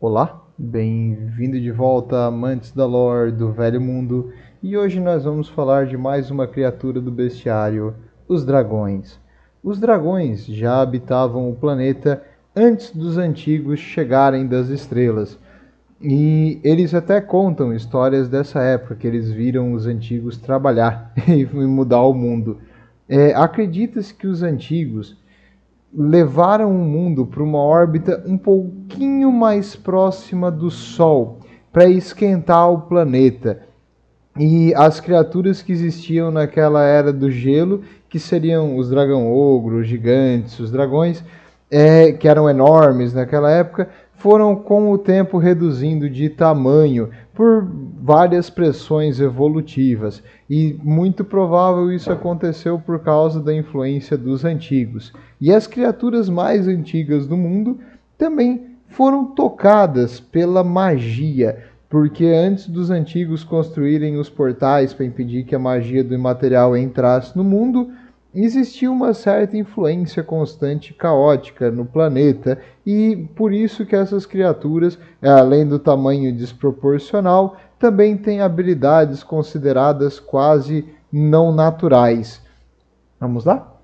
Olá, bem-vindo de volta, amantes da lore do Velho Mundo, e hoje nós vamos falar de mais uma criatura do bestiário, os dragões. Os dragões já habitavam o planeta antes dos antigos chegarem das estrelas, e eles até contam histórias dessa época, que eles viram os antigos trabalhar e mudar o mundo. Acredita-se que os antigos levaram o mundo para uma órbita um pouquinho mais próxima do Sol, para esquentar o planeta. E as criaturas que existiam naquela era do gelo, que seriam os dragão-ogro, os gigantes, os dragões, que eram enormes naquela época, foram com o tempo reduzindo de tamanho por várias pressões evolutivas. E muito provável isso aconteceu por causa da influência dos antigos. E as criaturas mais antigas do mundo também foram tocadas pela magia, porque antes dos antigos construírem os portais para impedir que a magia do imaterial entrasse no mundo, existia uma certa influência constante caótica no planeta, e por isso que essas criaturas, além do tamanho desproporcional, também têm habilidades consideradas quase não naturais. Vamos lá?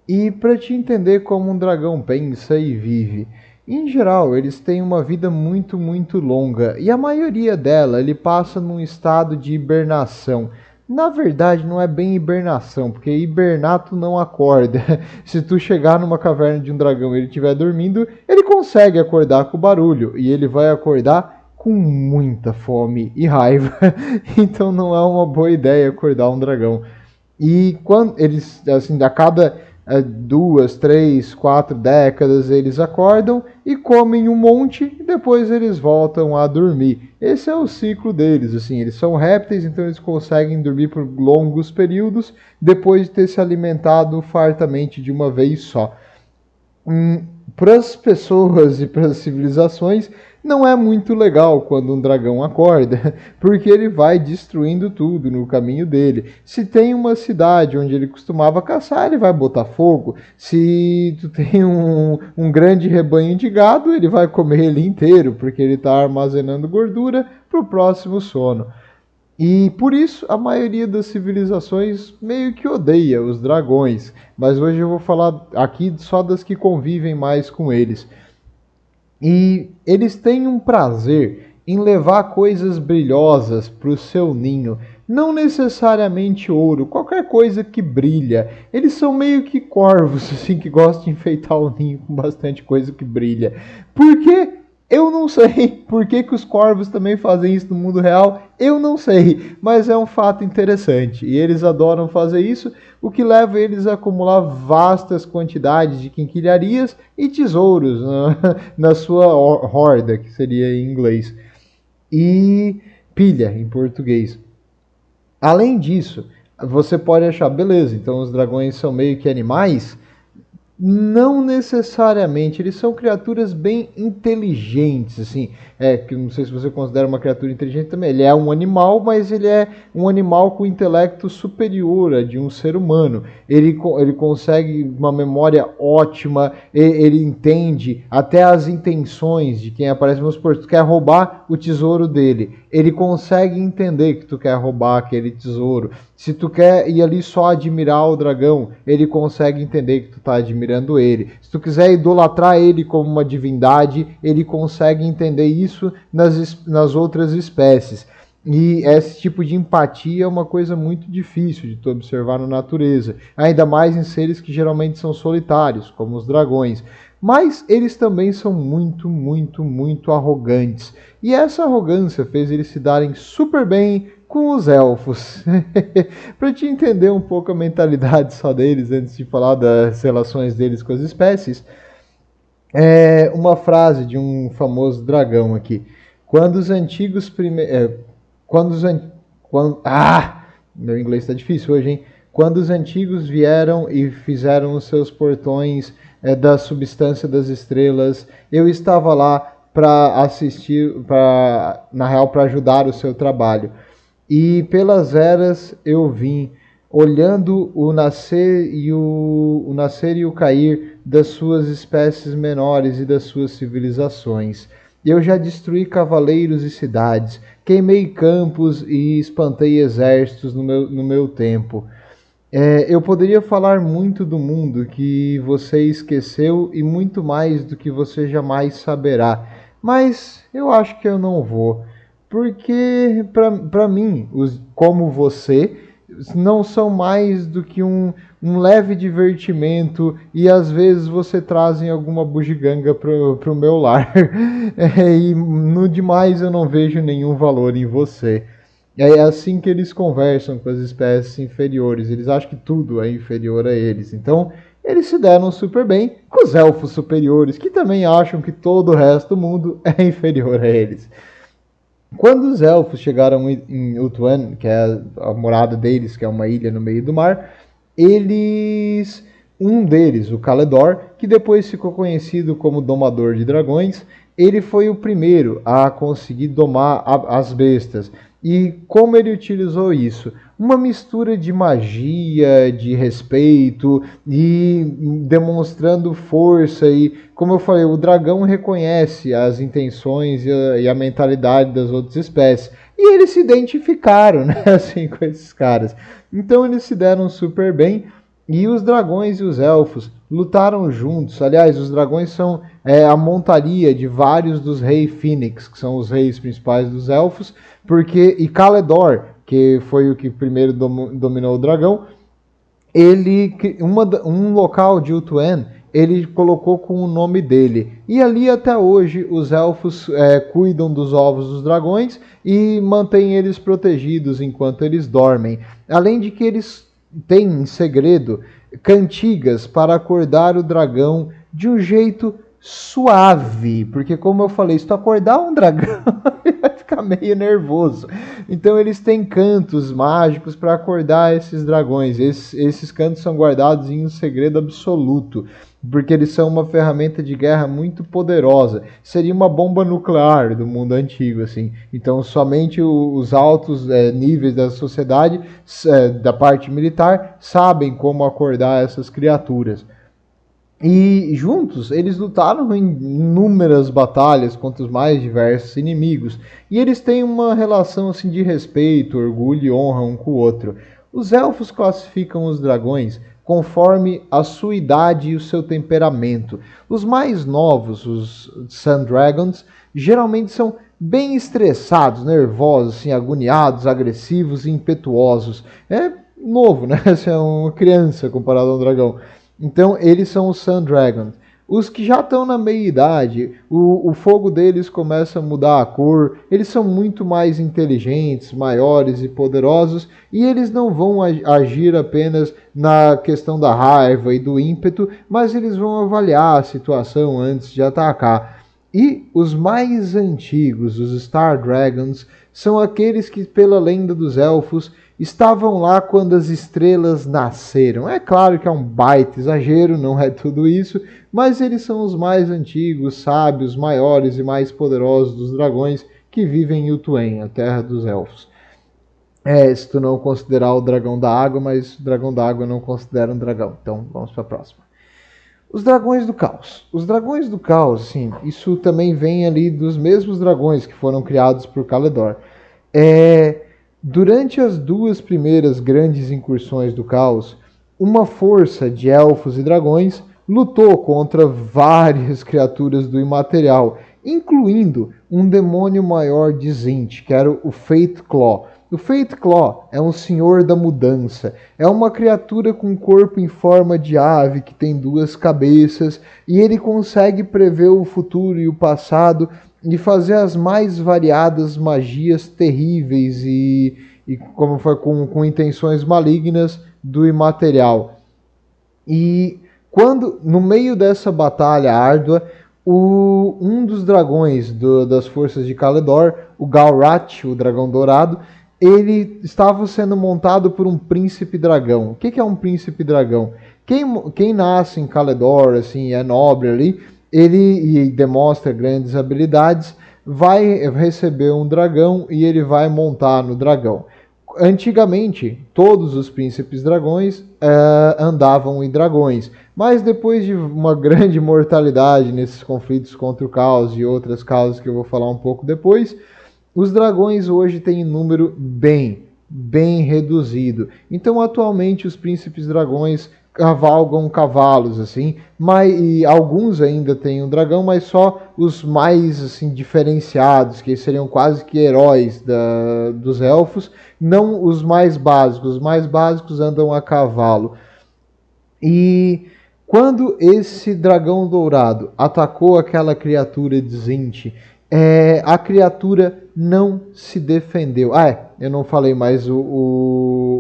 E para te entender como um dragão pensa e vive, em geral, eles têm uma vida muito longa, e a maioria dela ele passa num estado de hibernação. Na verdade, não é bem hibernação, porque hibernato não acorda. Se tu chegar numa caverna de um dragão e ele estiver dormindo, ele consegue acordar com o barulho, e ele vai acordar com muita fome e raiva. Então não é uma boa ideia acordar um dragão. E quando eles, assim, a cada 2, 3, 4 décadas eles acordam e comem um monte e depois eles voltam a dormir. Esse é o ciclo deles, assim, eles são répteis, então eles conseguem dormir por longos períodos depois de ter se alimentado fartamente de uma vez só. Para as pessoas e para as civilizações, não é muito legal quando um dragão acorda, porque ele vai destruindo tudo no caminho dele. Se tem uma cidade onde ele costumava caçar, ele vai botar fogo. Se tu tem um grande rebanho de gado, ele vai comer ele inteiro, porque ele está armazenando gordura para o próximo sono. E por isso a maioria das civilizações meio que odeia os dragões, mas hoje eu vou falar aqui só das que convivem mais com eles. E eles têm um prazer em levar coisas brilhosas para o seu ninho, não necessariamente ouro, qualquer coisa que brilha. Eles são meio que corvos, assim, que gostam de enfeitar o ninho com bastante coisa que brilha. Por quê? Eu não sei por que os corvos também fazem isso no mundo real, eu não sei, mas é um fato interessante. E eles adoram fazer isso, o que leva eles a acumular vastas quantidades de quinquilharias e tesouros na sua horda, que seria em inglês, e pilha em português. Além disso, você pode achar, beleza, então os dragões são meio que animais. Não necessariamente, eles são criaturas bem inteligentes, assim, que não sei se você considera uma criatura inteligente também, ele é um animal, mas ele é um animal com intelecto superior a de um ser humano, ele consegue uma memória ótima, ele entende até as intenções de quem aparece, vamos supor, tu quer roubar o tesouro dele, ele consegue entender que tu quer roubar aquele tesouro. Se tu quer ir ali só admirar o dragão, ele consegue entender que tu está admirando ele. Se tu quiser idolatrar ele como uma divindade, ele consegue entender isso nas outras espécies. E esse tipo de empatia é uma coisa muito difícil de tu observar na natureza, ainda mais em seres que geralmente são solitários, como os dragões. Mas eles também são muito arrogantes. E essa arrogância fez eles se darem super bem com os elfos. Para te entender um pouco a mentalidade só deles, antes de falar das relações deles com as espécies, uma frase de um famoso dragão aqui. Quando os antigos quando os an... quando... Ah! Meu inglês está difícil hoje, hein? Quando os antigos vieram e fizeram os seus portões da substância das estrelas, eu estava lá para assistir, na real, para ajudar o seu trabalho. E pelas eras eu vim, olhando o nascer e o cair das suas espécies menores e das suas civilizações. Eu já destruí cavaleiros e cidades, queimei campos e espantei exércitos no meu tempo. Eu poderia falar muito do mundo que você esqueceu e muito mais do que você jamais saberá, mas eu acho que eu não vou, porque para mim, como você, não são mais do que um leve divertimento e às vezes você trazem alguma bugiganga pro meu lar. E no demais eu não vejo nenhum valor em você. É assim que eles conversam com as espécies inferiores. Eles acham que tudo é inferior a eles. Então, eles se deram super bem com os elfos superiores, que também acham que todo o resto do mundo é inferior a eles. Quando os elfos chegaram em Ultuan, que é a morada deles, que é uma ilha no meio do mar, eles. Um deles, o Caledor, que depois ficou conhecido como Domador de Dragões, ele foi o primeiro a conseguir domar as bestas. E como ele utilizou isso? Uma mistura de magia, de respeito e demonstrando força. E, como eu falei, o dragão reconhece as intenções e a mentalidade das outras espécies. E eles se identificaram, né, assim, com esses caras. Então eles se deram super bem. E os dragões e os elfos lutaram juntos. Aliás, os dragões são a montaria de vários dos reis Fênix, que são os reis principais dos elfos, e Caledor, que foi o que primeiro dominou o dragão, um local de Ultuan, ele colocou com o nome dele. E ali até hoje os elfos cuidam dos ovos dos dragões e mantêm eles protegidos enquanto eles dormem. Além de que eles têm em segredo cantigas para acordar o dragão de um jeito suave, porque como eu falei, se tu acordar um dragão, ele vai ficar meio nervoso. Então eles têm cantos mágicos para acordar esses dragões. Esses cantos são guardados em um segredo absoluto, porque eles são uma ferramenta de guerra muito poderosa. Seria uma bomba nuclear do mundo antigo, assim. Então somente os altos níveis da sociedade, da parte militar, sabem como acordar essas criaturas. E juntos eles lutaram em inúmeras batalhas contra os mais diversos inimigos. E eles têm uma relação assim de respeito, orgulho e honra um com o outro. Os elfos classificam os dragões conforme a sua idade e o seu temperamento. Os mais novos, os Sun Dragons, geralmente são bem estressados, nervosos, assim, agoniados, agressivos e impetuosos. É novo, né? Você é uma criança comparado a um dragão. Então, eles são os Sun Dragons. Os que já estão na meia-idade, o fogo deles começa a mudar a cor, eles são muito mais inteligentes, maiores e poderosos, e eles não vão agir apenas na questão da raiva e do ímpeto, mas eles vão avaliar a situação antes de atacar. E os mais antigos, os Star Dragons, são aqueles que, pela lenda dos elfos, estavam lá quando as estrelas nasceram. É claro que é um baita exagero, não é tudo isso, mas eles são os mais antigos, sábios, maiores e mais poderosos dos dragões que vivem em Ultuan, a terra dos elfos. Se tu não considerar o dragão da água, mas o dragão da água não considera um dragão. Então vamos para a próxima. Os dragões do caos. Os dragões do caos, sim, isso também vem ali dos mesmos dragões que foram criados por Caledor. Durante as duas primeiras grandes incursões do caos, uma força de elfos e dragões lutou contra várias criaturas do imaterial, incluindo um demônio maior de Zint, que era o Fate Claw. O Fate Claw é um senhor da mudança. É uma criatura com corpo em forma de ave que tem duas cabeças e ele consegue prever o futuro e o passado e fazer as mais variadas magias terríveis e como foi com intenções malignas do imaterial. E quando no meio dessa batalha árdua, um dos dragões das forças de Caledor, o Galrat, o dragão dourado, ele estava sendo montado por um príncipe dragão. O que é um príncipe dragão? Quem nasce em Caledor, assim, é nobre ali, ele demonstra grandes habilidades, vai receber um dragão e ele vai montar no dragão. Antigamente, todos os príncipes dragões andavam em dragões, mas depois de uma grande mortalidade nesses conflitos contra o caos e outras causas que eu vou falar um pouco depois, os dragões hoje têm um número bem reduzido. Então, atualmente, os príncipes dragões cavalgam cavalos, assim, e alguns ainda têm um dragão, mas só os mais assim diferenciados, que seriam quase que heróis dos elfos, não os mais básicos. Os mais básicos andam a cavalo. E quando esse dragão dourado atacou aquela criatura de Zint, a criatura não se defendeu. Eu não falei, mas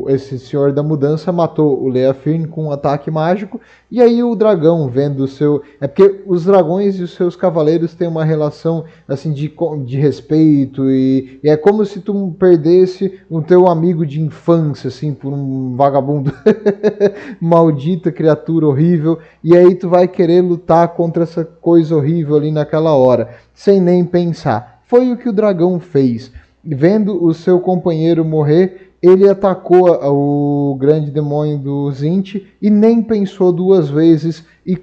esse senhor da mudança matou o Leafirn com um ataque mágico. E aí o dragão, vendo o seu... É porque os dragões e os seus cavaleiros têm uma relação assim de respeito. E é como se tu perdesse o teu amigo de infância, assim, por um vagabundo. Maldita criatura horrível. E aí tu vai querer lutar contra essa coisa horrível ali naquela hora, sem nem pensar. Foi o que o dragão fez. Vendo o seu companheiro morrer, ele atacou o grande demônio do Zint e nem pensou duas vezes e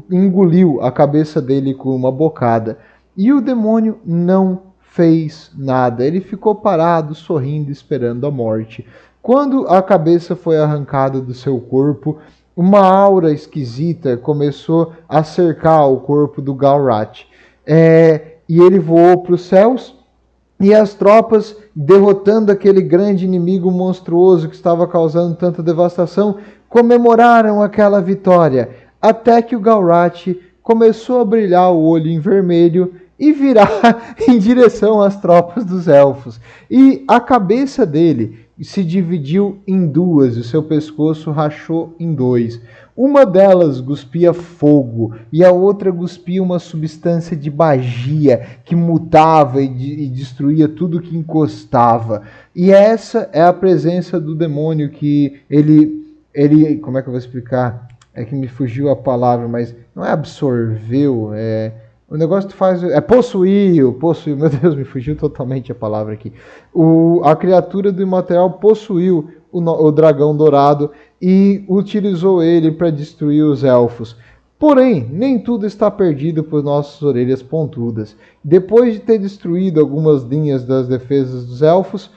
engoliu a cabeça dele com uma bocada. E o demônio não fez nada. Ele ficou parado, sorrindo, esperando a morte. Quando a cabeça foi arrancada do seu corpo, uma aura esquisita começou a cercar o corpo do Galrat. E ele voou para os céus. E as tropas, derrotando aquele grande inimigo monstruoso que estava causando tanta devastação, comemoraram aquela vitória, até que o Galrat começou a brilhar o olho em vermelho e virar em direção às tropas dos elfos. E a cabeça dele se dividiu em duas, o seu pescoço rachou em dois. Uma delas cuspia fogo e a outra cuspia uma substância de magia que mutava e destruía tudo que encostava. E essa é a presença do demônio que ele, como é que eu vou explicar? É que me fugiu a palavra, mas não é absorveu, o negócio que tu faz possuiu, meu Deus, me fugiu totalmente a palavra aqui. A criatura do imaterial possuiu o dragão dourado e utilizou ele para destruir os elfos. Porém, nem tudo está perdido por nossas orelhas pontudas. Depois de ter destruído algumas linhas das defesas dos elfos,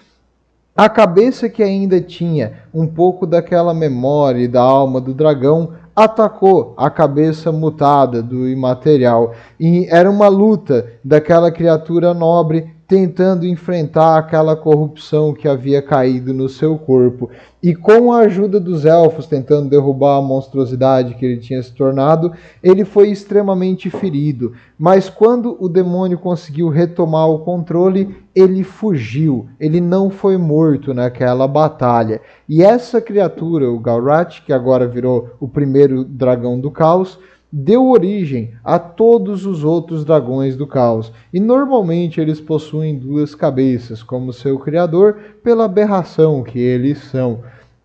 a cabeça que ainda tinha um pouco daquela memória e da alma do dragão atacou a cabeça mutada do imaterial. E era uma luta daquela criatura nobre tentando enfrentar aquela corrupção que havia caído no seu corpo. E com a ajuda dos elfos tentando derrubar a monstruosidade que ele tinha se tornado, ele foi extremamente ferido. Mas quando o demônio conseguiu retomar o controle, ele fugiu. Ele não foi morto naquela batalha. E essa criatura, o Galrat, que agora virou o primeiro dragão do caos, deu origem a todos os outros dragões do caos. E normalmente eles possuem duas cabeças, como seu criador, pela aberração que eles são.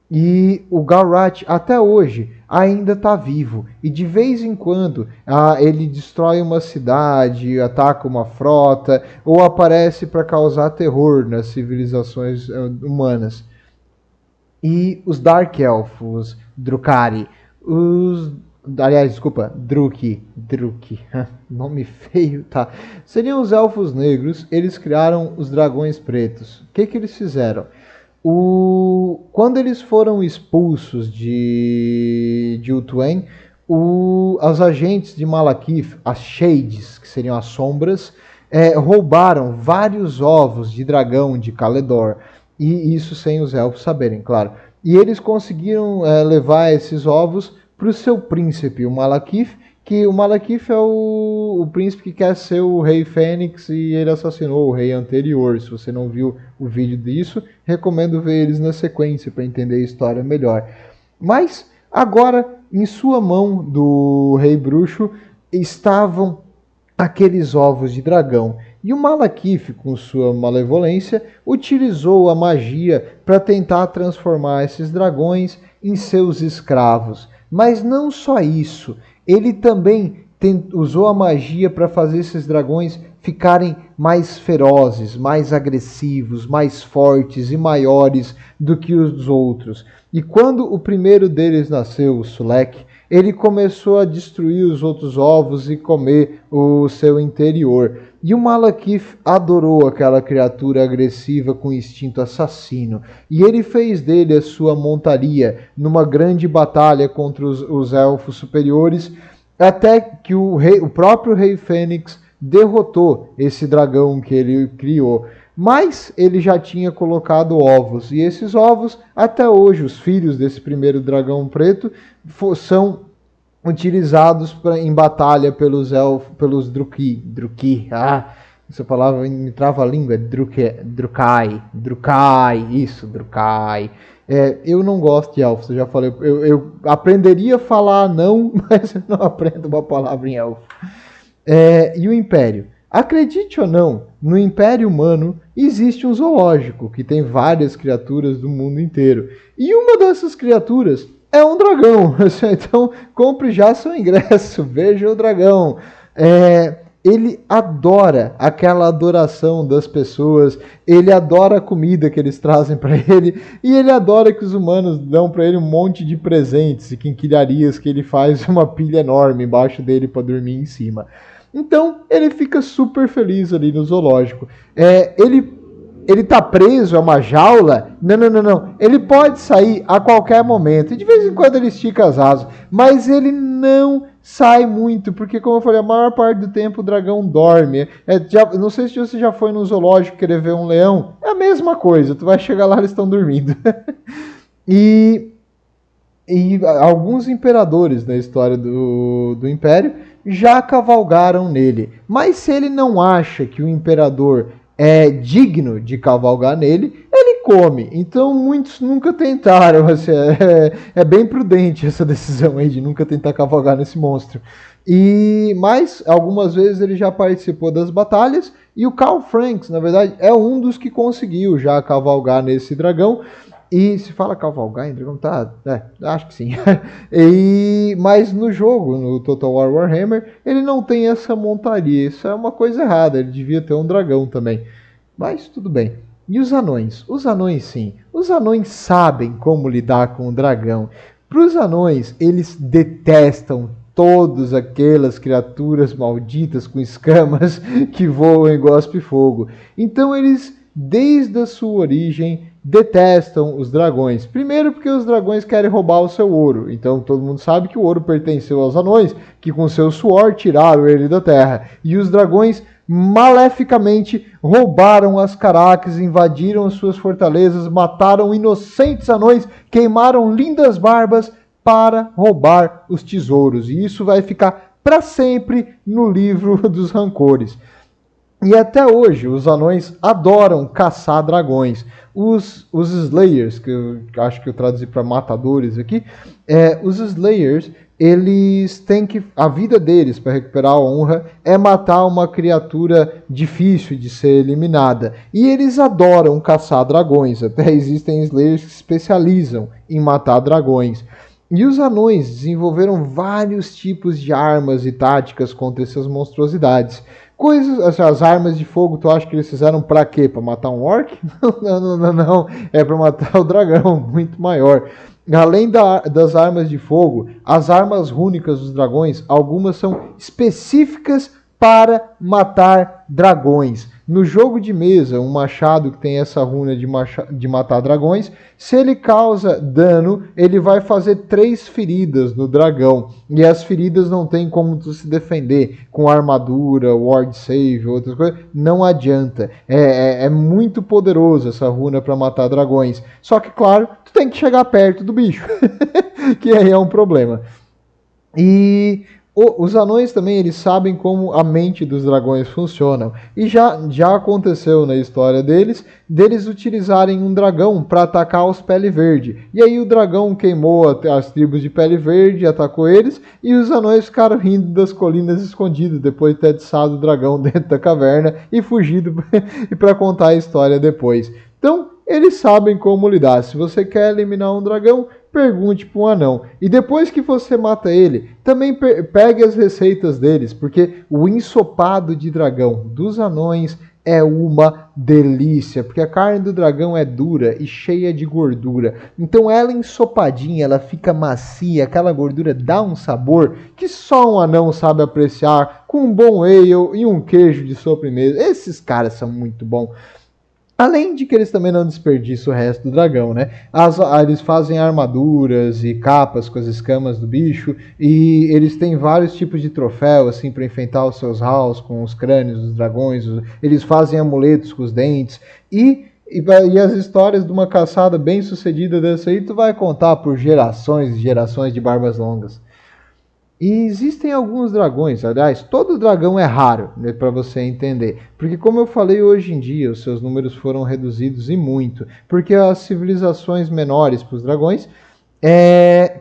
E o Galrat, até hoje, ainda está vivo. E de vez em quando ele destrói uma cidade, ataca uma frota, ou aparece para causar terror nas civilizações humanas. E os Dark Elfos, Drukhari, Druki, nome feio, tá? Seriam os elfos negros. Eles criaram os dragões pretos. O que eles fizeram? Quando eles foram expulsos de Ulthuan, os agentes de Malakith, as Shades, que seriam as sombras, roubaram vários ovos de dragão de Caledor. E isso sem os elfos saberem, claro. E eles conseguiram levar esses ovos para o seu príncipe, o Malakith, que o Malakith é o príncipe que quer ser o rei Fênix e ele assassinou o rei anterior. Se você não viu o vídeo disso, recomendo ver eles na sequência para entender a história melhor. Mas agora, em sua mão do rei bruxo, estavam aqueles ovos de dragão. E o Malakith, com sua malevolência, utilizou a magia para tentar transformar esses dragões em seus escravos. Mas não só isso, ele também usou a magia para fazer esses dragões ficarem mais ferozes, mais agressivos, mais fortes e maiores do que os outros. E quando o primeiro deles nasceu, o Sulek, ele começou a destruir os outros ovos e comer o seu interior. E o Malekith adorou aquela criatura agressiva com instinto assassino. E ele fez dele a sua montaria numa grande batalha contra os elfos superiores, até que o próprio Rei Fênix derrotou esse dragão que ele criou. Mas ele já tinha colocado ovos, e esses ovos, até hoje, os filhos desse primeiro dragão preto, são utilizados em batalha pelos Druki. Essa palavra me trava a língua, é Drukai, Drukai. Eu não gosto de elfos, eu já falei, eu aprenderia a falar não, mas eu não aprendo uma palavra em elfo. E o Império. Acredite ou não, no Império Humano existe um zoológico que tem várias criaturas do mundo inteiro. E uma dessas criaturas é um dragão. Então, compre já seu ingresso, veja o dragão. Ele adora aquela adoração das pessoas, ele adora a comida que eles trazem para ele, e ele adora que os humanos dão para ele um monte de presentes e quinquilharias que ele faz uma pilha enorme embaixo dele para dormir em cima. Então, ele fica super feliz ali no zoológico. Ele tá preso a uma jaula? Não. Ele pode sair a qualquer momento. E de vez em quando ele estica as asas. Mas ele não sai muito, porque, como eu falei, a maior parte do tempo o dragão dorme. Não sei se você já foi no zoológico querer ver um leão. É a mesma coisa. Tu vai chegar lá, eles estão dormindo. E alguns imperadores da história do Império já cavalgaram nele. Mas se ele não acha que o imperador é digno de cavalgar nele, ele come. Então muitos nunca tentaram. É bem prudente essa decisão aí de nunca tentar cavalgar nesse monstro. Mas algumas vezes ele já participou das batalhas, e o Carl Franks, na verdade, é um dos que conseguiu já cavalgar nesse dragão. E se fala cavalgar em dragão, tá? Acho que sim. Mas no jogo, no Total War Warhammer, ele não tem essa montaria. Isso é uma coisa errada, ele devia ter um dragão também. Mas tudo bem. E os anões? Os anões, sim. Os anões sabem como lidar com o dragão. Para os anões, eles detestam todas aquelas criaturas malditas com escamas que voam e gospem fogo. Então eles, desde a sua origem, detestam os dragões. Primeiro porque os dragões querem roubar o seu ouro. Então todo mundo sabe que o ouro pertenceu aos anões, que com seu suor tiraram ele da terra. E os dragões maleficamente roubaram as Caraques, invadiram as suas fortalezas, mataram inocentes anões, queimaram lindas barbas para roubar os tesouros. E isso vai ficar para sempre no livro dos rancores. E até hoje, os anões adoram caçar dragões. Os Slayers, que eu acho que eu traduzi para matadores aqui, os Slayers, eles têm que... A vida deles, para recuperar a honra, é matar uma criatura difícil de ser eliminada. E eles adoram caçar dragões. Até existem Slayers que se especializam em matar dragões. E os anões desenvolveram vários tipos de armas e táticas contra essas monstruosidades. As armas de fogo, tu acha que eles fizeram pra quê? Pra matar um orc? Não. É pra matar o dragão, muito maior. Além das armas de fogo, as armas rúnicas dos dragões, algumas são específicas para matar dragões. No jogo de mesa, um machado que tem essa runa de matar dragões, se ele causa dano, ele vai fazer 3 feridas no dragão. E as feridas não tem como tu se defender com armadura, ward save, outras coisas. Não adianta. É muito poderoso essa runa para matar dragões. Só que, claro, tu tem que chegar perto do bicho. Que aí é um problema. E... Os anões também, eles sabem como a mente dos dragões funcionam. E já aconteceu na história deles utilizarem um dragão para atacar os Pele Verde. E aí o dragão queimou as tribos de Pele Verde, atacou eles, e os anões ficaram rindo das colinas escondidas, depois de ter atiçado o dragão dentro da caverna e fugido para contar a história depois. Então, eles sabem como lidar. Se você quer eliminar um dragão, pergunte para um anão. E depois que você mata ele, também pegue as receitas deles, porque o ensopado de dragão dos anões é uma delícia, porque a carne do dragão é dura e cheia de gordura. Então ela ensopadinha, ela fica macia, aquela gordura dá um sabor que só um anão sabe apreciar, com um bom ale e um queijo de sobremesa. Esses caras são muito bons. Além de que eles também não desperdiçam o resto do dragão, né? Eles fazem armaduras e capas com as escamas do bicho, e eles têm vários tipos de troféu, assim, para enfeitar os seus halls com os crânios dos dragões. Eles fazem amuletos com os dentes, e as histórias de uma caçada bem sucedida dessa aí, tu vai contar por gerações e gerações de barbas longas. E existem alguns dragões, aliás, todo dragão é raro, né, para você entender. Porque como eu falei, hoje em dia os seus números foram reduzidos e muito. Porque as civilizações menores para os dragões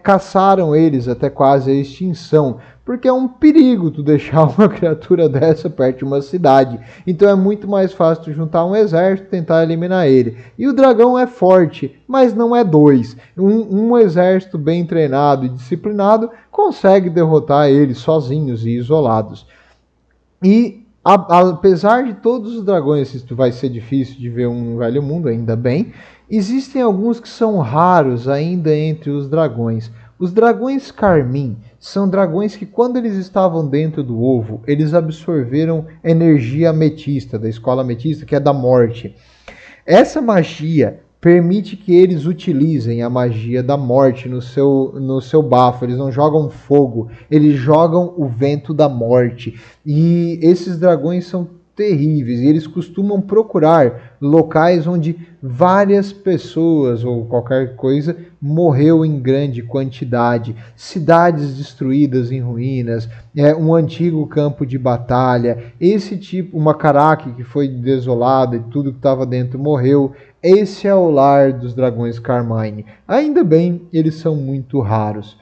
caçaram eles até quase a extinção. Porque é um perigo tu deixar uma criatura dessa perto de uma cidade. Então é muito mais fácil tu juntar um exército e tentar eliminar ele. E o dragão é forte, mas não é dois. Um exército bem treinado e disciplinado consegue derrotar eles sozinhos e isolados. E apesar de todos os dragões, isso vai ser difícil de ver um velho mundo, ainda bem, existem alguns que são raros ainda entre os dragões. Os dragões carmim são dragões que, quando eles estavam dentro do ovo, eles absorveram energia ametista, da escola ametista, que é da morte. Essa magia permite que eles utilizem a magia da morte no seu bafo. Eles não jogam fogo, eles jogam o vento da morte. E esses dragões são terríveis, e eles costumam procurar locais onde várias pessoas ou qualquer coisa morreu em grande quantidade, cidades destruídas em ruínas, um antigo campo de batalha, esse tipo, uma caraque que foi desolada e tudo que estava dentro morreu. Esse é o lar dos dragões Carmine. Ainda bem, eles são muito raros.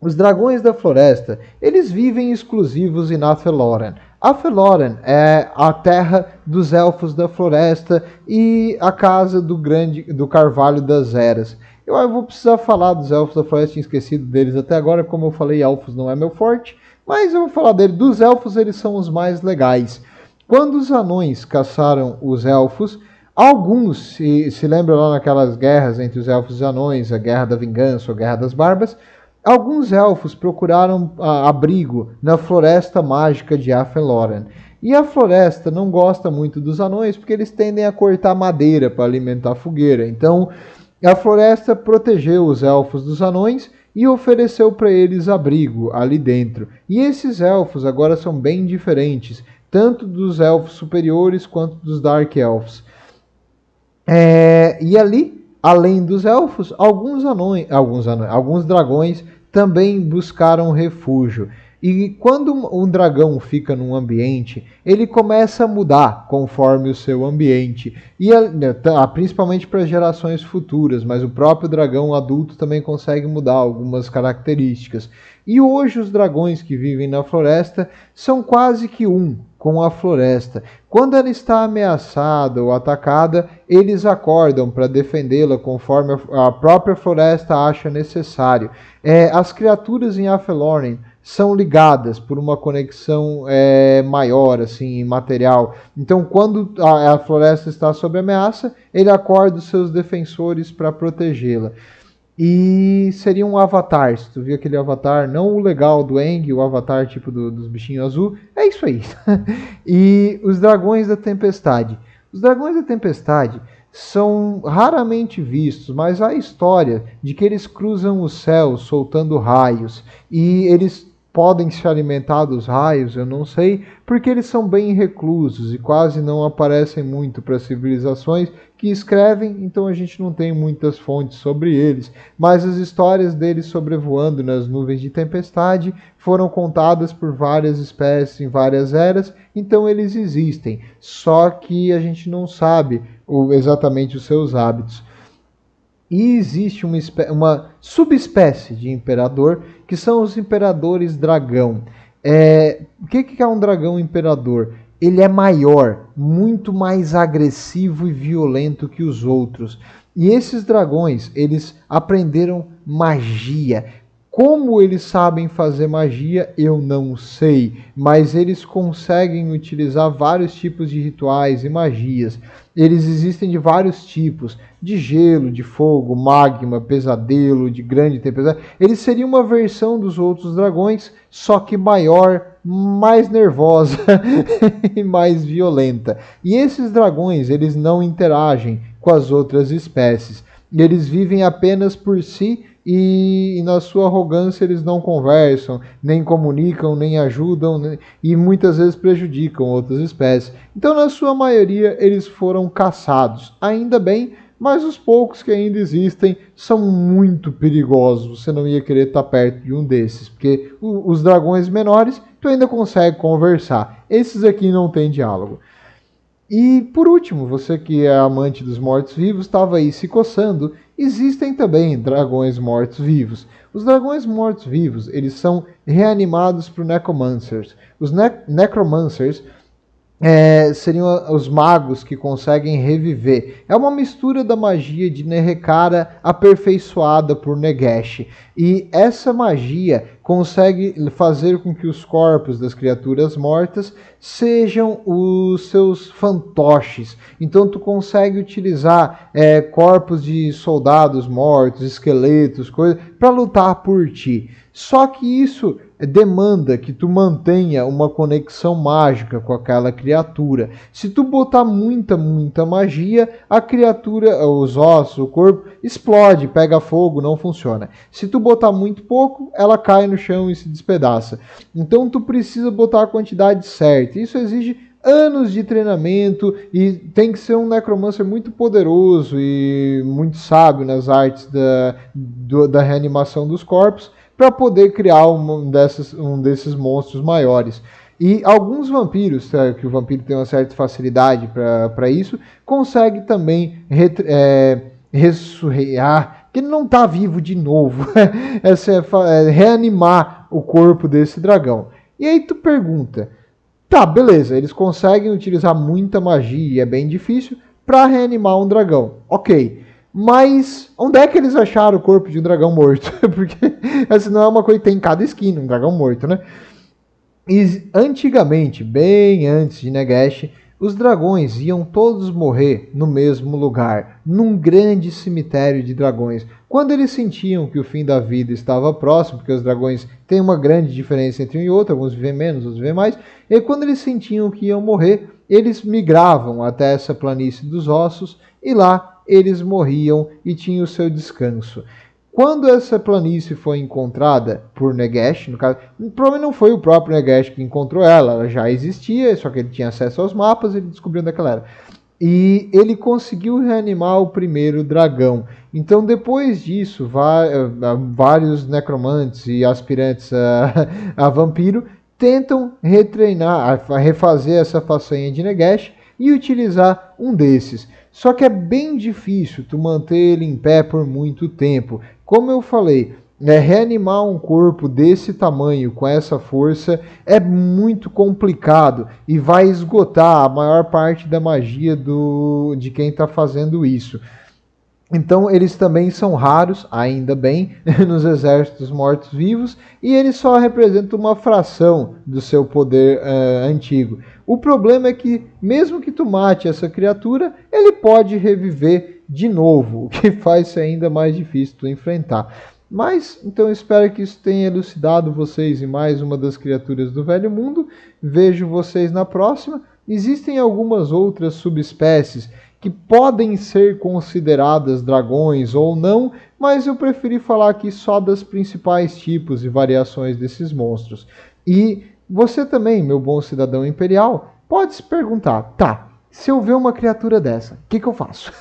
Os dragões da floresta, eles vivem exclusivos em Afeloren. Afeloren é a terra dos elfos da floresta e a casa do Carvalho das Eras. Eu vou precisar falar dos elfos da floresta, tinha esquecido deles até agora, como eu falei, elfos não é meu forte, mas eu vou falar dele. Dos elfos, eles são os mais legais. Quando os anões caçaram os elfos, alguns, se lembra lá naquelas guerras entre os elfos e os anões, a Guerra da Vingança ou a Guerra das Barbas, alguns elfos procuraram abrigo na floresta mágica de Afeloren. E a floresta não gosta muito dos anões porque eles tendem a cortar madeira para alimentar a fogueira. Então, a floresta protegeu os elfos dos anões e ofereceu para eles abrigo ali dentro. E esses elfos agora são bem diferentes, tanto dos elfos superiores quanto dos Dark Elves. E ali, além dos elfos, alguns dragões também buscaram refúgio. E quando um dragão fica num ambiente, ele começa a mudar conforme o seu ambiente. E principalmente para gerações futuras, mas o próprio dragão adulto também consegue mudar algumas características. E hoje os dragões que vivem na floresta são quase que um com a floresta. Quando ela está ameaçada ou atacada, eles acordam para defendê-la conforme a própria floresta acha necessário. As criaturas em Afeloren são ligadas por uma conexão maior, assim, material. Então, quando a floresta está sob ameaça, ele acorda os seus defensores para protegê-la. E seria um avatar, se tu viu aquele avatar, não o legal do Aang, o avatar tipo dos bichinhos azul, é isso aí. E os dragões da tempestade. Os dragões da tempestade são raramente vistos, mas há a história de que eles cruzam o céu soltando raios, e eles podem se alimentar dos raios, eu não sei, porque eles são bem reclusos e quase não aparecem muito para civilizações que escrevem, então a gente não tem muitas fontes sobre eles, mas as histórias deles sobrevoando nas nuvens de tempestade foram contadas por várias espécies em várias eras, então eles existem, só que a gente não sabe exatamente os seus hábitos. E existe uma subespécie de imperador, que são os imperadores dragão. O que é um dragão imperador? ele é maior, muito mais agressivo e violento que os outros. E esses dragões, eles aprenderam magia. Como eles sabem fazer magia, eu não sei, mas eles conseguem utilizar vários tipos de rituais e magias. Eles existem de vários tipos, de gelo, de fogo, magma, pesadelo, de grande tempestade. Eles seriam uma versão dos outros dragões, só que maior, mais nervosa e mais violenta. E esses dragões, eles não interagem com as outras espécies. Eles vivem apenas por si e na sua arrogância eles não conversam, nem comunicam, nem ajudam e muitas vezes prejudicam outras espécies. Então, na sua maioria, eles foram caçados. Ainda bem, mas os poucos que ainda existem são muito perigosos. Você não ia querer estar perto de um desses, porque os dragões menores tu ainda consegue conversar. Esses aqui não tem diálogo. E por último, você que é amante dos mortos-vivos, estava aí se coçando, existem também dragões mortos-vivos. Os dragões mortos-vivos, eles são reanimados por necromancers. Os necromancers seriam os magos que conseguem reviver. É uma mistura da magia de Nerrekara aperfeiçoada por Nagash. E essa magia consegue fazer com que os corpos das criaturas mortas sejam os seus fantoches. Então tu consegue utilizar corpos de soldados mortos, esqueletos, coisas, para lutar por ti. Só que isso demanda que tu mantenha uma conexão mágica com aquela criatura. Se tu botar muita magia, a criatura, os ossos, o corpo, explode, pega fogo, não funciona. Se tu botar muito pouco, ela cai no chão e se despedaça. Então tu precisa botar a quantidade certa. Isso exige anos de treinamento e tem que ser um necromancer muito poderoso e muito sábio nas artes da reanimação dos corpos, para poder criar um desses monstros maiores. E alguns vampiros, que o vampiro tem uma certa facilidade para isso, consegue também ressurrear, que ele não está vivo de novo, reanimar o corpo desse dragão. E aí tu pergunta, tá, beleza, eles conseguem utilizar muita magia, e é bem difícil, para reanimar um dragão. Ok. Mas onde é que eles acharam o corpo de um dragão morto? Porque essa não é uma coisa que tem em cada esquina, um dragão morto, né? E antigamente, bem antes de Nagash, os dragões iam todos morrer no mesmo lugar, num grande cemitério de dragões. Quando eles sentiam que o fim da vida estava próximo, porque os dragões têm uma grande diferença entre um e outro, alguns vivem menos, outros vivem mais, e quando eles sentiam que iam morrer, eles migravam até essa planície dos ossos e lá eles morriam e tinham o seu descanso. Quando essa planície foi encontrada por Nagash, no caso, provavelmente não foi o próprio Nagash que encontrou ela já existia, só que ele tinha acesso aos mapas e ele descobriu onde ela era. E ele conseguiu reanimar o primeiro dragão. Então, depois disso, vários necromantes e aspirantes a vampiro tentam refazer essa façanha de Nagash e utilizar um desses. Só que é bem difícil tu manter ele em pé por muito tempo. Como eu falei, reanimar um corpo desse tamanho, com essa força, é muito complicado e vai esgotar a maior parte da magia de quem está fazendo isso. Então eles também são raros, ainda bem, nos exércitos mortos-vivos, e eles só representam uma fração do seu poder antigo. O problema é que, mesmo que tu mate essa criatura, ele pode reviver de novo, o que faz ser ainda mais difícil tu enfrentar. Mas, então eu espero que isso tenha elucidado vocês em mais uma das criaturas do Velho Mundo. Vejo vocês na próxima. Existem algumas outras subespécies que podem ser consideradas dragões ou não, mas eu preferi falar aqui só das principais tipos e variações desses monstros. E você também, meu bom cidadão imperial, pode se perguntar, tá, se eu ver uma criatura dessa, o que eu faço?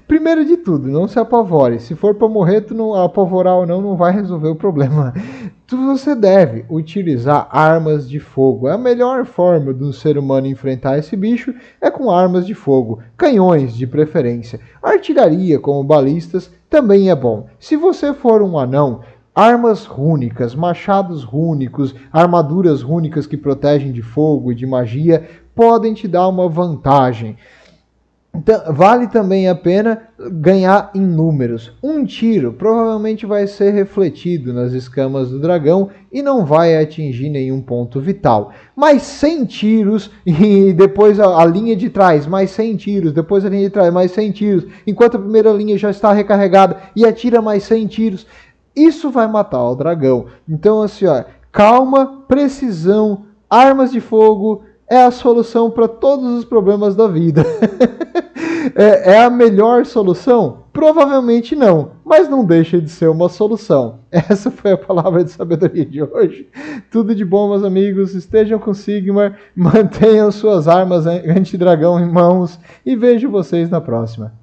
Primeiro de tudo, não se apavore. Se for para morrer, tu não apavorar ou não vai resolver o problema. Você deve utilizar armas de fogo. A melhor forma do ser humano enfrentar esse bicho é com armas de fogo, canhões de preferência. Artilharia, como balistas, também é bom. Se você for um anão, armas rúnicas, machados rúnicos, armaduras rúnicas que protegem de fogo e de magia podem te dar uma vantagem. Então, vale também a pena ganhar em números. Um tiro provavelmente vai ser refletido nas escamas do dragão e não vai atingir nenhum ponto vital. Mais 100 tiros e depois a linha de trás, mais 100 tiros, depois a linha de trás, mais 100 tiros, enquanto a primeira linha já está recarregada e atira mais 100 tiros. Isso vai matar o dragão. Então, assim, ó, calma, precisão, armas de fogo é a solução para todos os problemas da vida. É a melhor solução? Provavelmente não, mas não deixa de ser uma solução. Essa foi a palavra de sabedoria de hoje. Tudo de bom, meus amigos. Estejam com Sigmar, mantenham suas armas anti-dragão em mãos e vejo vocês na próxima.